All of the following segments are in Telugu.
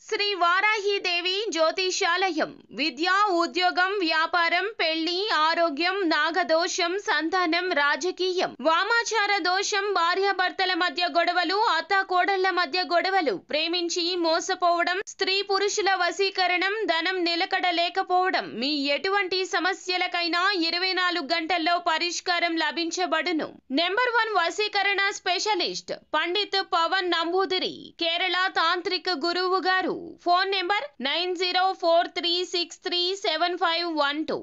శ్రీ వారాహిదేవి జ్యోతిషాలయం విద్య, ఉద్యోగం, వ్యాపారం, పెళ్లి, ఆరోగ్యం, నాగదోషం, సంతానం, రాజకీయం, వామాచార దోషం, భార్యాభర్తల మధ్య గొడవలు, అత్తాకోడళ్ల మధ్య గొడవలు, ప్రేమించి మోసపోవడం, స్త్రీ పురుషుల వశీకరణం, ధనం నిలకడ లేకపోవడం, మీ ఎటువంటి సమస్యలకైనా 24 గంటల్లో పరిష్కారం లభించబడును. నెంబర్ 1 వశీకరణ స్పెషలిస్ట్ పండిత్ పవన్ నంబూదిరి, కేరళ తాంత్రిక గురువు గారు. Phone number 9043637512.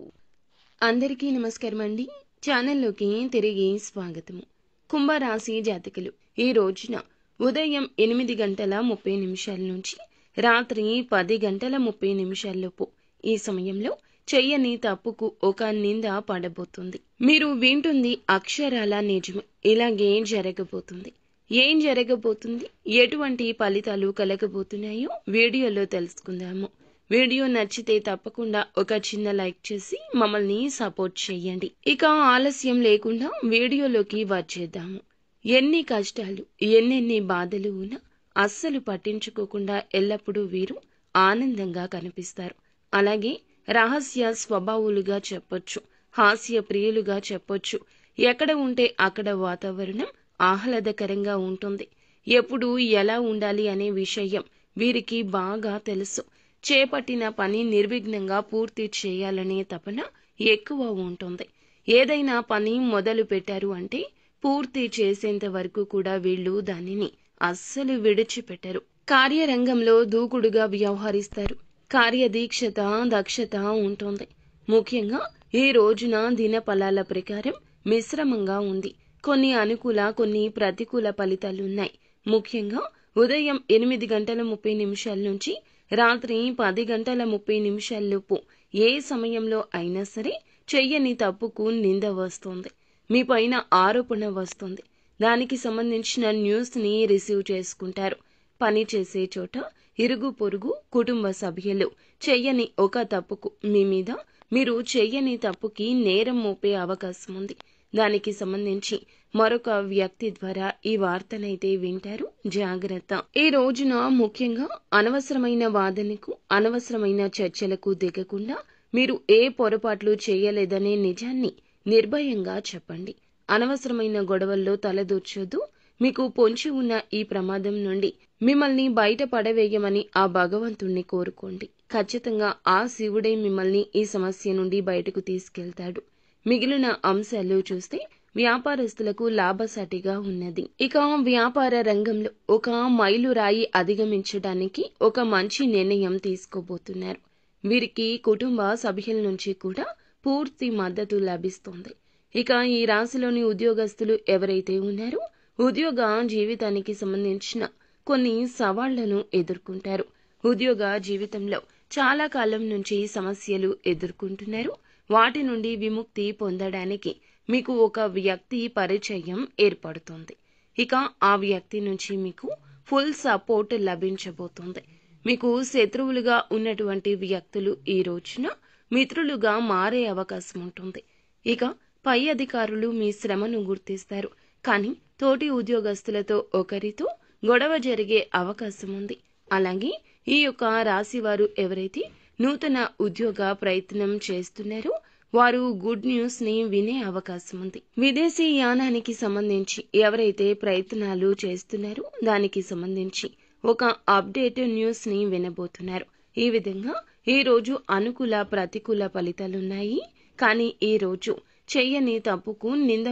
అందరికీ నమస్కారం అండి. ఛానల్లోకి తిరిగి స్వాగతము. కుంభరాశి జాతకులు ఈ రోజున ఉదయం 8:30 నుంచి రాత్రి 10:30 లోపు ఈ సమయంలో చెయ్యని తప్పుకు ఒక నింద పడబోతుంది. మీరు వింటుంది అక్షరాల నిజమే. ఇలాగే జరగబోతుంది. ఏం జరగబోతుంది, ఎటువంటి ఫలితాలు కలగబోతున్నాయో వీడియోలో తెలుసుకుందాము. వీడియో నచ్చితే తప్పకుండా ఒక చిన్న లైక్ చేసి మమ్మల్ని సపోర్ట్ చేయండి. ఇక ఆలస్యం లేకుండా వీడియోలోకి వచ్చేద్దాము. ఎన్ని కష్టాలు, ఎన్నెన్ని బాధలు ఉన్నా అస్సలు పట్టించుకోకుండా ఎల్లప్పుడూ వీరు ఆనందంగా కనిపిస్తారు. అలాగే రహస్య స్వభావులుగా చెప్పొచ్చు, హాస్య ప్రియులుగా చెప్పొచ్చు. ఎక్కడ ఉంటే అక్కడ వాతావరణం ఆహ్లాదకరంగా ఉంటుంది. ఎప్పుడు ఎలా ఉండాలి అనే విషయం వీరికి బాగా తెలుసు. చేపట్టిన పని నిర్విఘ్నంగా పూర్తి చేయాలనే తపన ఎక్కువ ఉంటుంది. ఏదైనా పని మొదలు పెట్టారు అంటే పూర్తి చేసేంత వరకు కూడా వీళ్ళు దానిని అస్సలు విడిచిపెట్టరు. కార్యరంగంలో దూకుడుగా వ్యవహరిస్తారు. కార్యదీక్షత, దక్షత ఉంటుంది. ముఖ్యంగా ఈ రోజున దిన ఫలాల ప్రకారం మిశ్రమంగా ఉంది. కొన్ని అనుకూల, కొన్ని ప్రతికూల ఫలితాలున్నాయి. ముఖ్యంగా ఉదయం 8:30 నుంచి రాత్రి 10:30 లోపు ఏ సమయంలో అయినా సరే చెయ్యని తప్పుకు నింద వస్తుంది. మీ పైన ఆరోపణ వస్తుంది. దానికి సంబంధించిన న్యూస్ని రిసీవ్ చేసుకుంటారు. పని చేసే చోట ఇరుగు పొరుగు, కుటుంబ సభ్యులు చెయ్యని ఒక తప్పుకు మీ మీద మీరు చెయ్యని తప్పుకి నేరం మోపే అవకాశం ఉంది. దానికి సంబంధించి మరొక వ్యక్తి ద్వారా ఈ వార్తనైతే వింటారు. జాగ్రత్త. ఈ రోజున ముఖ్యంగా అనవసరమైన వాదనకు, అనవసరమైన చర్చలకు దిగకుండా మీరు ఏ పొరపాట్లు చేయలేదనే నిజాన్ని నిర్భయంగా చెప్పండి. అనవసరమైన గొడవల్లో తలదూర్చొద్దు. మీకు పొంచి ఉన్న ఈ ప్రమాదం నుండి మిమ్మల్ని బయట పడవేయమని ఆ భగవంతుణ్ణి కోరుకోండి. ఖచ్చితంగా ఆ శివుడే మిమ్మల్ని ఈ సమస్య నుండి బయటకు తీసుకెళ్తాడు. మిగిలిన అంశాలు చూస్తే వ్యాపారస్తులకు లాభసాటిగా ఉన్నది. ఇక వ్యాపార రంగంలో ఒక మైలురాయి అధిగమించడానికి ఒక మంచి నిర్ణయం తీసుకోబోతున్నారు. వీరికి కుటుంబ సభ్యుల నుంచి కూడా పూర్తి మద్దతు లభిస్తుంది. ఇక ఈ రాశిలోని ఉద్యోగస్తులు ఎవరైతే ఉన్నారో ఉద్యోగ జీవితానికి సంబంధించిన కొన్ని సవాళ్లను ఎదుర్కొంటారు. ఉద్యోగ జీవితంలో చాలా కాలం నుంచి సమస్యలు ఎదుర్కొంటున్నారు. వాటి నుండి విముక్తి పొందడానికి మీకు ఒక వ్యక్తి పరిచయం ఏర్పడుతుంది. ఇక ఆ వ్యక్తి నుంచి మీకు ఫుల్ సపోర్ట్ లభించబోతుంది. మీకు శత్రువులుగా ఉన్నటువంటి వ్యక్తులు ఈ రోజున మిత్రులుగా మారే అవకాశం ఉంటుంది. ఇక పై అధికారులు మీ శ్రమను గుర్తిస్తారు. కానీ తోటి ఉద్యోగస్తులతో ఒకరితో గొడవ జరిగే అవకాశం ఉంది. అలాగే ఈ యొక్క రాశి వారు ఎవరైతే నూతన ఉద్యోగ ప్రయత్నం చేస్తున్నారో వారు గుడ్ న్యూస్ ని వినే అవకాశం ఉంది. విదేశీ యానానికి సంబంధించి ఎవరైతే ప్రయత్నాలు చేస్తున్నారో దానికి సంబంధించి ఒక అప్డేట్ న్యూస్ ని వినబోతున్నారు. ఈ విధంగా ఈ రోజు అనుకూల, ప్రతికూల ఫలితాలున్నాయి. కానీ ఈ రోజు చెయ్యని తప్పుకు నింద